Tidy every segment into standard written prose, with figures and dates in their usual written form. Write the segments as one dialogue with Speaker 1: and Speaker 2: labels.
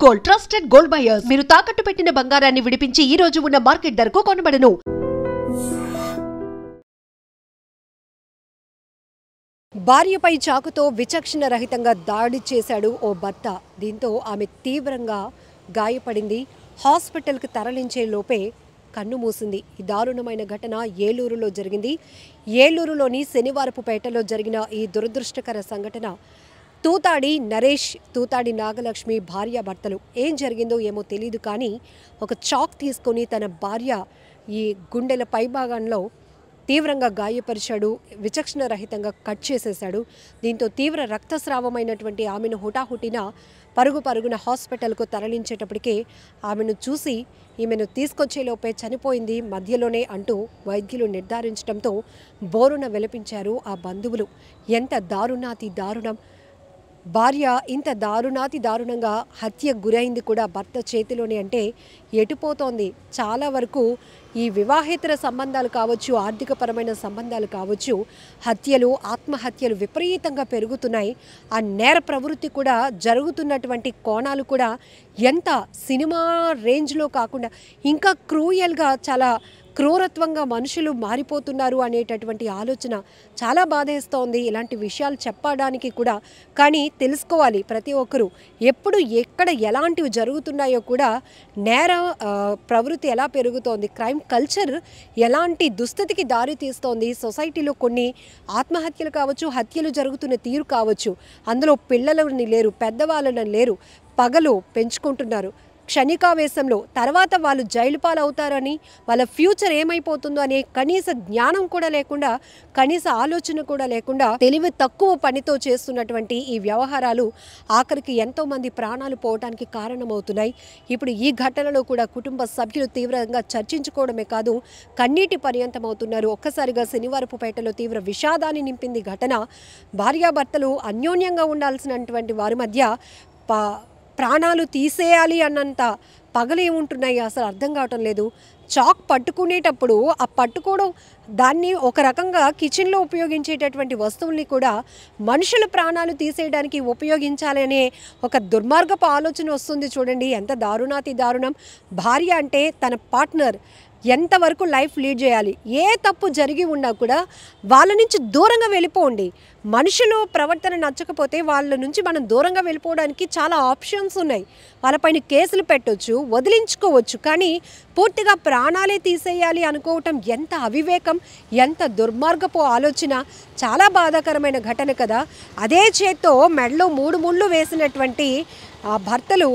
Speaker 1: Gold trusted gold buyers మీరు తాకట్టు పెట్టిన బంగారాన్ని విడిపించి ఈ రోజు ఉన్న మార్కెట్ ధరకు కొనబడను.
Speaker 2: భార్యపై చాకుతో విచక్షణ రహితంగా దాడి చేశాడు ఓ భర్త. దీంతో ఆమె తీవ్రంగా గాయపడింది. హాస్పిటల్కి తరలించే లోపే కన్ను మూసింది. ఈ దారుణమైన ఘటన ఏలూరులో జరిగింది. ఏలూరులోని శనివారపుపేటలో జరిగిన ఈ దురదృష్టకర సంఘటన తూతాడి నరేష్, తూతాడి నాగలక్ష్మి భార్యాభర్తలు. ఏం జరిగిందో ఏమో తెలియదు, కానీ ఒక చాక్ తీసుకొని తన భార్య ఈ గుండెల పైభాగంలో తీవ్రంగా గాయపరిచాడు. విచక్షణ రహితంగా కట్ చేసేశాడు. దీంతో తీవ్ర రక్తస్రావమైనటువంటి ఆమెను హుటాహుటిన పరుగున హాస్పిటల్కు తరలించేటప్పటికే ఆమెను చూసి ఈమెను తీసుకొచ్చేలోపే చనిపోయింది మధ్యలోనే అంటూ వైద్యులు నిర్ధారించడంతో బోరున విలపించారు ఆ బంధువులు. ఎంత దారుణాతి దారుణం! భార్య ఇంత దారుణంగా హత్యకు గురైంది కూడా భర్త చేతిలోనే అంటే ఎటుపోతోంది. చాలా వరకు ఈ వివాహేతర సంబంధాలు కావచ్చు, ఆర్థికపరమైన సంబంధాలు కావచ్చు, హత్యలు, ఆత్మహత్యలు విపరీతంగా పెరుగుతున్నాయి. ఆ నేర ప్రవృత్తి కూడా జరుగుతున్నటువంటి కోణాలు కూడా ఎంత సినిమా రేంజ్లో కాకుండా ఇంకా క్రూయల్గా, చాలా క్రూరత్వంగా మనుషులు మారిపోతున్నారు అనేటటువంటి ఆలోచన చాలా బాధేస్తోంది. ఇలాంటి విషయాలు చెప్పడానికి కూడా, కానీ తెలుసుకోవాలి ప్రతి ఒక్కరూ. ఎప్పుడు ఎక్కడ ఎలాంటివి జరుగుతున్నాయో కూడా, నేర ప్రవృత్తి ఎలా పెరుగుతోంది, క్రైమ్ కల్చర్ ఎలాంటి దుస్థితికి దారి తీస్తోంది, సొసైటీలో కొన్ని ఆత్మహత్యలు కావచ్చు, హత్యలు జరుగుతున్న తీరు కావచ్చు, అందులో పిల్లలని లేరు, పెద్దవాళ్ళని లేరు, పగలు పెంచుకుంటున్నారు క్షణికావేశంలో. తర్వాత వాళ్ళు జైలు పాలవుతారని, వాళ్ళ ఫ్యూచర్ ఏమైపోతుందో అనే కనీస జ్ఞానం కూడా లేకుండా, కనీస ఆలోచన కూడా లేకుండా తెలివి తక్కువ పనితో చేస్తున్నటువంటి ఈ వ్యవహారాలు ఆఖరికి ఎంతోమంది ప్రాణాలు పోవడానికి కారణమవుతున్నాయి. ఇప్పుడు ఈ ఘటనలో కూడా కుటుంబ సభ్యులు తీవ్రంగా చర్చించుకోవడమే కాదు, కన్నీటి పర్యంతమవుతున్నారు. ఒక్కసారిగా శనివారపుపేటలో తీవ్ర విషాదాన్ని నింపింది ఘటన. భార్యాభర్తలు అన్యోన్యంగా ఉండాల్సినటువంటి వారి మధ్య ప్రాణాలు తీసేయాలి అన్నంత పగలేముంటున్నాయి అసలు అర్థం కావటం లేదు. చాక్ పట్టుకునేటప్పుడు ఆ పట్టుకోవడం, దాన్ని ఒక రకంగా కిచెన్లో ఉపయోగించేటటువంటి వస్తువుల్ని కూడా మనుషుల ప్రాణాలు తీసేయడానికి ఉపయోగించాలనే ఒక దుర్మార్గపు ఆలోచన వస్తుంది. చూడండి ఎంత దారుణాతి దారుణం. భార్య అంటే తన పార్ట్నర్ ఎంతవరకు లైఫ్ లీడ్ చేయాలి, ఏ తప్పు జరిగి ఉన్నా కూడా వాళ్ళ నుంచి దూరంగా వెళ్ళిపోండి. మనుషులు ప్రవర్తన నచ్చకపోతే వాళ్ళ నుంచి మనం దూరంగా వెళ్ళిపోవడానికి చాలా ఆప్షన్స్ ఉన్నాయి. వాళ్ళపైన కేసులు పెట్టవచ్చు, వదిలించుకోవచ్చు, కానీ పూర్తిగా ప్రాణాలే తీసేయాలి అనుకోవటం ఎంత అవివేకం, ఎంత దుర్మార్గపు ఆలోచన. చాలా బాధాకరమైన ఘటన కదా. అదే చేత్తో మెడలో 3 ముళ్ళు వేసినటువంటి భర్తలు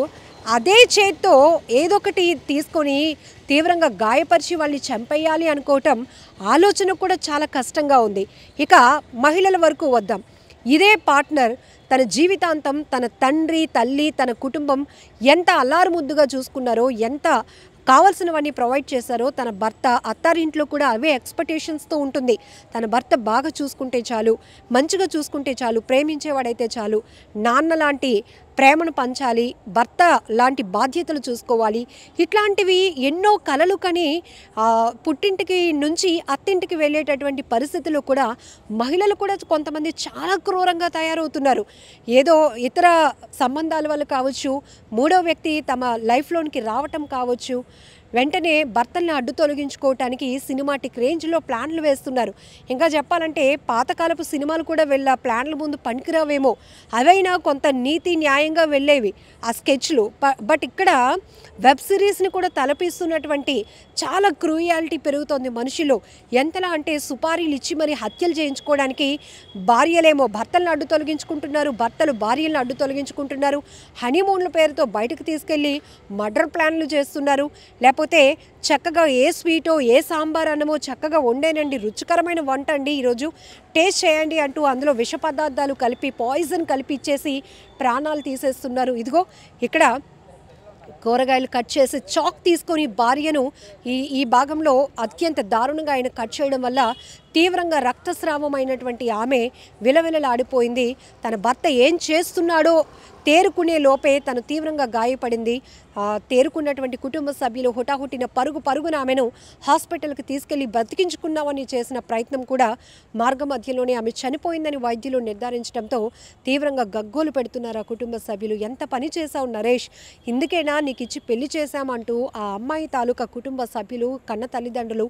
Speaker 2: అదే చేత్తో ఏదొకటి తీసుకొని తీవ్రంగా గాయపరిచి వాళ్ళని చంపేయాలి అనుకోవటం ఆలోచన కూడా చాలా కష్టంగా ఉంది. ఇక మహిళల వరకు వద్దాం. ఇదే పార్ట్నర్ తన జీవితాంతం తన తండ్రి, తల్లి, తన కుటుంబం ఎంత అల్లారుముద్దుగా చూసుకున్నారో, ఎంత కావాల్సినవన్నీ ప్రొవైడ్ చేశారో, తన భర్త అత్తారింట్లో కూడా అవే ఎక్స్పెక్టేషన్స్తో ఉంటుంది. తన భర్త బాగా చూసుకుంటే చాలు, మంచిగా చూసుకుంటే చాలు, ప్రేమించేవాడైతే చాలు, నాన్న లాంటి ప్రేమను పంచాలి, భర్త లాంటి బాధ్యతలు చూసుకోవాలి. ఇట్లాంటివి ఎన్నో కలలు కని పుట్టింటికి నుంచి అత్తింటికి వెళ్ళేటటువంటి పరిస్థితుల్లో కూడా మహిళలు కూడా కొంతమంది చాలా క్రూరంగా తయారవుతున్నారు. ఏదో ఇతర సంబంధాల వల్ల కావచ్చు, మూడో వ్యక్తి తమ లైఫ్లోనికి రావటం కావచ్చు, వెంటనే భర్తల్ని అడ్డు తొలగించుకోవటానికి సినిమాటిక్ రేంజ్లో ప్లాన్లు వేస్తున్నారు. ఇంకా చెప్పాలంటే పాతకాలపు సినిమాలు కూడా వెళ్ళ ప్లాన్ల ముందు పనికిరావేమో, అవైనా కొంత నీతి న్యాయంగా వెళ్ళేవి ఆ స్కెచ్లు. బట్ ఇక్కడ వెబ్ సిరీస్ని కూడా తలపిస్తున్నటువంటి చాలా క్రూయాలిటీ పెరుగుతోంది మనుషులు. ఎంతలా అంటే సుపారీలు ఇచ్చి మరి హత్యలు చేయించుకోవడానికి భార్యలేమో భర్తలను అడ్డు తొలగించుకుంటున్నారు, భర్తలు భార్యలను అడ్డు తొలగించుకుంటున్నారు. హనీమూన్ల పేరుతో బయటకు తీసుకెళ్ళి మర్డర్ ప్లాన్లు చేస్తున్నారు. లేకపోతే చక్కగా ఏ స్వీటో, ఏ సాంబార్ అన్నమో చక్కగా వండేనండి, రుచికరమైన వంట అండి, ఈరోజు టేస్ట్ చేయండి అంటూ అందులో విష పదార్థాలు కలిపి, పాయిజన్ కలిపి ఇచ్చేసి ప్రాణాలు తీసేస్తున్నారు. ఇదిగో ఇక్కడ కూరగాయలు కట్ చేసి చాక్ తీసుకొని భార్యను ఈ భాగంలో అత్యంత దారుణంగా ఆయన కట్ చేయడం వల్ల తీవ్రంగా రక్తస్రావమైనటువంటి ఆమె విలవిలలాడిపోయింది. తన భర్త ఏం చేస్తున్నాడో తేరుకునే లోపే తను తీవ్రంగా గాయపడింది. తేరుకున్నటువంటి కుటుంబ సభ్యులు హుటాహుటిన పరుగున ఆమెను హాస్పిటల్కి తీసుకెళ్లి బతికించుకున్నామని చేసిన ప్రయత్నం కూడా మార్గ మధ్యలోనే ఆమె చనిపోయిందని వైద్యులు నిర్ధారించడంతో తీవ్రంగా గగ్గోలు పెడుతున్నారు ఆ కుటుంబ సభ్యులు. ఎంత పని చేశావు నరేష్, ఇందుకేనా నీకు ఇచ్చి పెళ్లి చేశామంటూ ఆ అమ్మాయి తాలూకా కుటుంబ సభ్యులు కన్న తల్లిదండ్రులు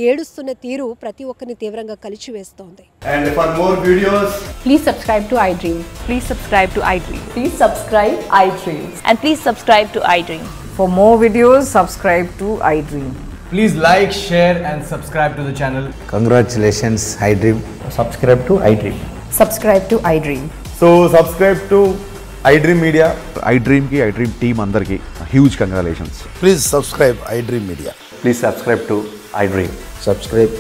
Speaker 2: ఏడుస్తున్న తీరు ప్రతి ఒక్కరిని తీవ్రంగా కలిచివేస్తోంది.
Speaker 3: And for more videos,
Speaker 4: please subscribe to iDream.
Speaker 5: Please subscribe to iDream.
Speaker 4: Please subscribe iDream.
Speaker 5: And please subscribe to iDream.
Speaker 4: For more videos, subscribe to iDream.
Speaker 6: Please like, share and subscribe to the channel.
Speaker 7: Congratulations, iDream.
Speaker 6: Subscribe to iDream.
Speaker 4: Subscribe to iDream.
Speaker 3: so subscribe to iDream Media.
Speaker 8: iDream team andarki huge congratulations.
Speaker 7: Please subscribe iDream Media.
Speaker 8: Please subscribe to iDream.
Speaker 7: Subscribe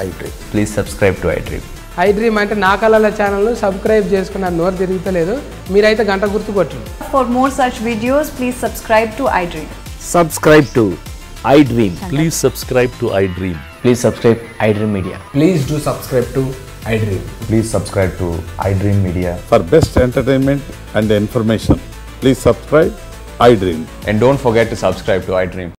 Speaker 7: iDream.
Speaker 8: Please subscribe to iDream.
Speaker 9: iDream అంటే నా కళల ఛానల్ను subscribe చేసుకున్న నోరు తిరుగుతలేదు, మీరైతే గంట గుర్తు కొట్టండి.
Speaker 5: For more such videos, please subscribe to iDream.
Speaker 10: Subscribe to iDream.
Speaker 11: Please subscribe to iDream.
Speaker 10: Please subscribe iDream Media.
Speaker 6: Please do subscribe to iDream.
Speaker 8: Please subscribe to iDream Media.
Speaker 11: For best entertainment and information, please subscribe iDream.
Speaker 8: And don't forget to subscribe to iDream.